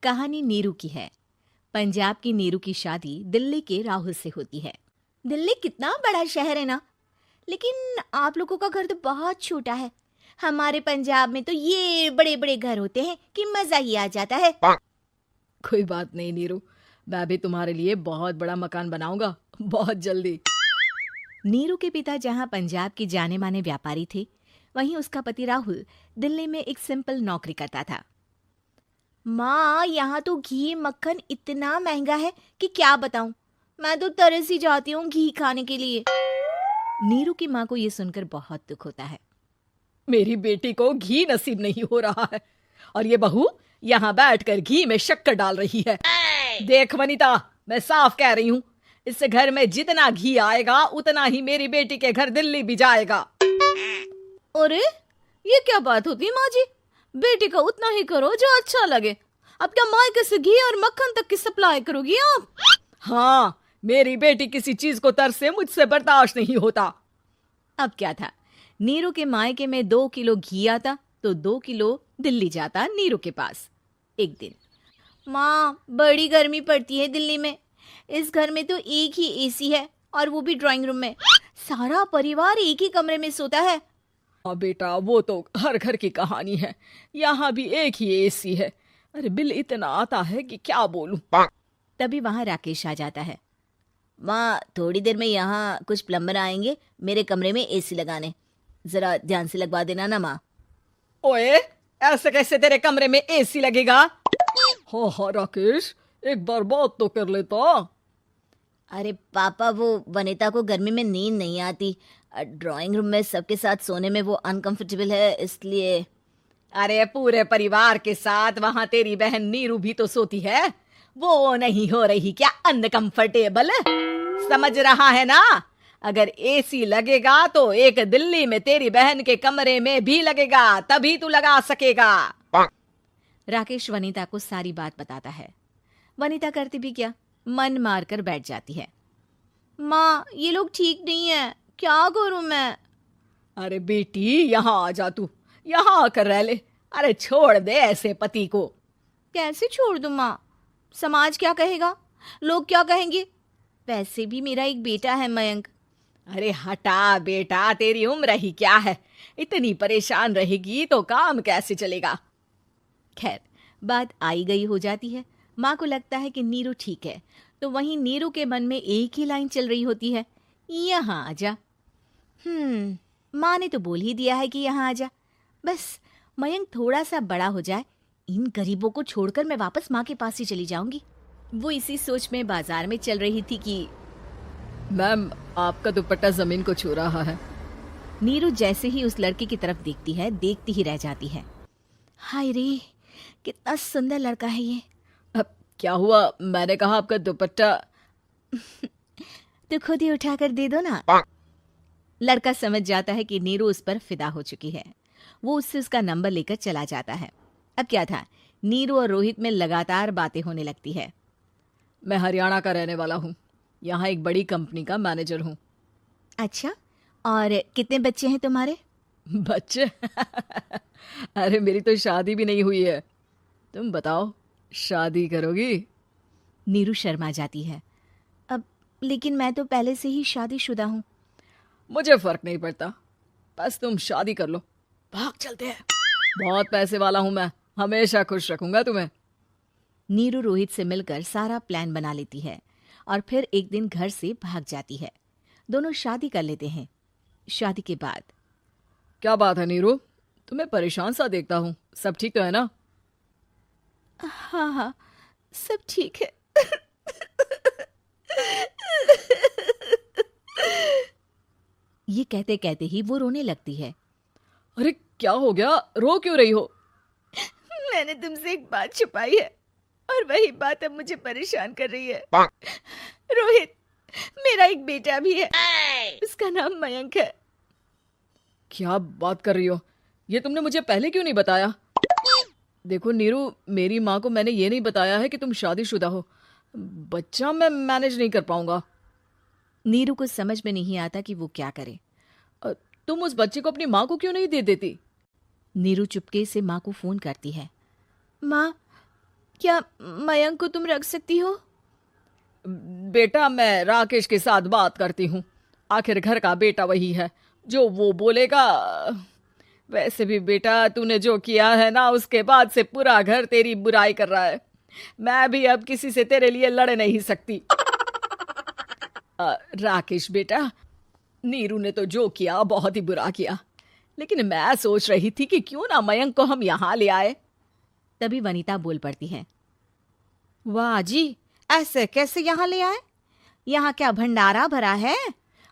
कहानी नीरू की है। पंजाब की नीरू की शादी दिल्ली के राहुल से होती है। दिल्ली कितना बड़ा शहर है ना, लेकिन आप लोगों का घर तो बहुत छोटा है। हमारे पंजाब में तो ये बड़े बड़े घर होते हैं कि मजा ही आ जाता है। कोई बात नहीं नीरू, मैं भी तुम्हारे लिए बहुत बड़ा मकान बनाऊंगा बहुत जल्दी। नीरू के पिता जहाँ पंजाब के जाने माने व्यापारी थे, वहीं उसका पति राहुल दिल्ली में एक सिंपल नौकरी करता था। माँ, यहाँ तो घी मक्खन इतना महंगा है कि क्या बताऊं। मैं तो तरस ही जाती हूँ घी खाने के लिए। नीरू की माँ को ये सुनकर बहुत दुख होता है। मेरी बेटी को घी नसीब नहीं हो रहा है और ये बहू यहाँ बैठकर घी में शक्कर डाल रही है। देख वनिता, मैं साफ कह रही हूँ, इस घर में जितना घी आएगा उतना ही मेरी बेटी के घर दिल्ली भी जाएगा। अरे ये क्या बात होती माँ जी, बेटी का उतना ही करो जो अच्छा लगे। अब क्या मायके से घी और मक्खन तक की सप्लाई करोगी आप? हाँ, मेरी बेटी किसी चीज को तरसे मुझसे बर्दाश्त नहीं होता। अब क्या था, नीरू के मायके में 2 किलो घी आता तो 2 किलो दिल्ली जाता नीरू के पास। एक दिन, माँ बड़ी गर्मी पड़ती है दिल्ली में। इस घर में तो एक ही एसी है और वो भी ड्राइंग रूम में। सारा परिवार एक ही कमरे में सोता है। हाँ बेटा, वो तो हर घर की कहानी है। यहाँ भी एक ही एसी है। अरे बिल इतना आता है कि क्या बोलूं। तभी वहां राकेश आ जाता है। माँ, थोड़ी देर में यहाँ कुछ प्लम्बर आएंगे मेरे कमरे में एसी लगाने, जरा ध्यान से लगवा देना ना माँ। ओए, ऐसे कैसे तेरे कमरे में एसी लगेगा? हाँ हाँ राकेश, एक बार बात तो कर लेता। अरे पापा, वो वनिता को गर्मी में नींद नहीं आती। ड्राइंग रूम में सबके साथ सोने में वो अनकंफर्टेबल है, इसलिए। अरे पूरे परिवार के साथ वहां तेरी बहन नीरू भी तो सोती है, वो नहीं हो रही क्या अनकंफर्टेबल? समझ रहा है ना? अगर एसी लगेगा तो एक दिल्ली में तेरी बहन के कमरे में भी लगेगा, तभी तू लगा सकेगा। राकेश वनिता को सारी बात बताता है। वनिता करती भी क्या, मन मार कर बैठ जाती है। माँ, ये लोग ठीक नहीं है, क्या करूं मैं? अरे बेटी, यहाँ आ जा, तू यहाँ आकर रह ले। अरे छोड़ दे ऐसे पति को। कैसे छोड़ दूं माँ? समाज क्या कहेगा, लोग क्या कहेंगे? वैसे भी मेरा एक बेटा है मयंक। अरे हटा बेटा, तेरी उम्र ही क्या है, इतनी परेशान रहेगी तो काम कैसे चलेगा। खैर, बात आई गई हो जाती है। माँ को लगता है कि नीरू ठीक है, तो वहीं नीरू के मन में एक ही लाइन चल रही होती है, यहाँ आ जा। माँ ने तो बोल ही दिया है कि यहाँ आ जा। बस मयंक थोड़ा सा बड़ा हो जाए, इन गरीबों को छोड़कर मैं वापस माँ के पास ही चली जाऊंगी। वो इसी सोच में बाजार में चल रही थी कि मैम, आपका दुपट्टा जमीन को छू रहा है। नीरू जैसे ही उस लड़के की तरफ देखती है, देखती ही रह जाती है। हाय रे, कितना सुंदर लड़का है ये। अब क्या हुआ? मैंने कहा आपका दुपट्टा। तो खुद ही उठा कर दे दो ना। लड़का समझ जाता है कि नीरू उस पर फिदा हो चुकी है। वो उससे उसका नंबर लेकर चला जाता है। अब क्या था, नीरू और रोहित में लगातार बातें होने लगती है। मैं हरियाणा का रहने वाला हूँ, यहाँ एक बड़ी कंपनी का मैनेजर हूँ। अच्छा, और कितने बच्चे हैं तुम्हारे? बच्चे? अरे मेरी तो शादी भी नहीं हुई है। तुम बताओ, शादी करोगी? नीरू शर्मा जाती है। अब लेकिन मैं तो पहले से ही शादीशुदा हूँ। मुझे फर्क नहीं पड़ता, बस तुम शादी कर लो, भाग चलते हैं। बहुत पैसे वाला हूं मैं, हमेशा खुश रखूंगा तुम्हें। नीरू रोहित से मिलकर सारा प्लान बना लेती है और फिर एक दिन घर से भाग जाती है। दोनों शादी कर लेते हैं। शादी के बाद, क्या बात है नीरू, तुम्हें परेशान सा देखता हूँ, सब ठीक तो है ना? हाँ हाँ, सब ठीक है। ये कहते कहते ही वो रोने लगती है। अरे क्या हो गया, रो क्यों रही हो? मैंने तुमसे एक बात छुपाई है और वही बात अब मुझे परेशान कर रही है। रोहित, मेरा एक बेटा भी है, उसका नाम मयंक है। क्या बात कर रही हो, ये तुमने मुझे पहले क्यों नहीं बताया? देखो नीरू, मेरी माँ को मैंने ये नहीं बताया है कि तुम शादीशुदा हो। बच्चा मैं मैनेज नहीं कर पाऊंगा। नीरू को समझ में नहीं आता कि वो क्या करे। तुम उस बच्चे को अपनी माँ को क्यों नहीं दे देती? नीरू चुपके से माँ को फोन करती है। माँ, क्या मयंक को तुम रख सकती हो? बेटा, मैं राकेश के साथ बात करती हूँ। आखिर घर का बेटा वही है, जो वो बोलेगा। वैसे भी बेटा, तूने जो किया है ना, उसके बाद से पूरा घर तेरी बुराई कर रहा है। मैं भी अब किसी से तेरे लिए लड़ नहीं सकती। राकेश बेटा, नीरू ने तो जो किया बहुत ही बुरा किया, लेकिन मैं सोच रही थी कि क्यों ना मयंक को हम यहाँ ले आए। तभी वनीता बोल पड़ती है, वाह जी, ऐसे कैसे यहाँ ले आए? यहाँ क्या भंडारा भरा है?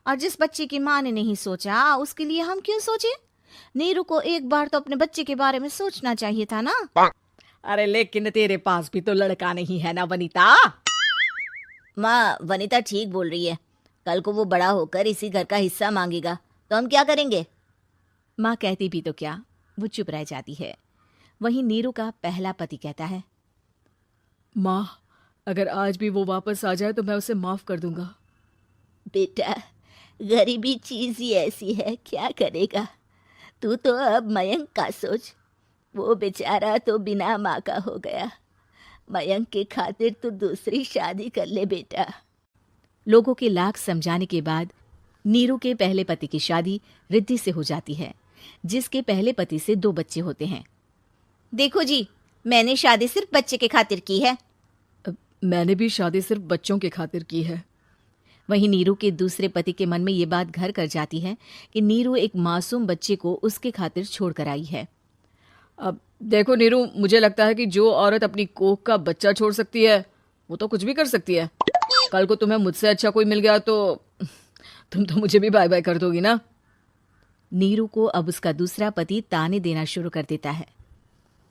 और जिस बच्चे की माँ ने नहीं सोचा, उसके लिए हम क्यों सोचे? नीरू को एक बार तो अपने बच्चे के बारे में सोचना चाहिए था ना। अरे लेकिन तेरे पास भी तो लड़का नहीं है ना वनीता। माँ, वनीता ठीक बोल रही है। कल को वो बड़ा होकर इसी घर का हिस्सा मांगेगा तो हम क्या करेंगे? माँ कहती भी तो क्या, वो चुप रह जाती है। वहीं नीरू का पहला पति कहता है, माँ, अगर आज भी वो वापस आ जाए तो मैं उसे माफ कर दूंगा। बेटा, गरीबी चीज ही ऐसी है, क्या करेगा। तू तो अब मयंक का सोच। वो बेचारा तो बिना माँ का हो गया। मयंक के खातिर तू दूसरी शादी कर ले बेटा। लोगों के लाख समझाने के बाद नीरू के पहले पति की शादी रिद्धि से हो जाती है, जिसके पहले पति से 2 बच्चे होते हैं। देखो जी, मैंने शादी सिर्फ बच्चे के खातिर की है। मैंने भी शादी सिर्फ बच्चों के खातिर की है। वहीं नीरू के दूसरे पति के मन में ये बात घर कर जाती है कि नीरू एक मासूम बच्चे को उसके खातिर छोड़ कर आई है। अब देखो नीरू, मुझे लगता है कि जो औरत अपनी कोख का बच्चा छोड़ सकती है, वो तो कुछ भी कर सकती है। कल को तुम्हें मुझसे अच्छा कोई मिल गया तो तुम तो मुझे भी बाय बाय कर दोगी ना। नीरू को अब उसका दूसरा पति ताने देना शुरू कर देता है।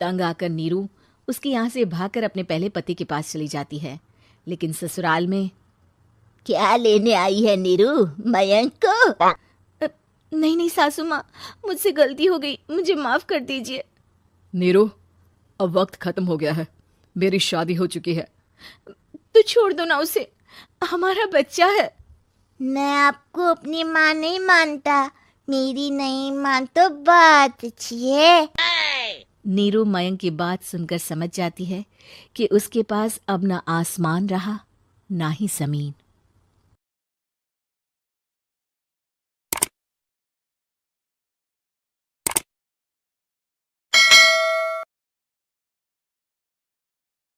तंग आकर नीरू उसके यहाँ से भागकर अपने पहले पति के पास चली जाती है, लेकिन ससुराल में क्या लेने आई है नीरू, मयंक को? नहीं नहीं सासू माँ, मुझसे गलती हो गई, मुझे माफ कर दीजिए। नीरू, अब वक्त खत्म हो गया है, मेरी शादी हो चुकी है। तो छोड़ दो ना उसे, हमारा बच्चा है। मैं आपको अपनी माँ नहीं मानता। मेरी नहीं मान तो बात अच्छी है। नीरू मयंक की बात सुनकर समझ जाती है कि उसके पास अब न आसमान रहा ना ही जमीन।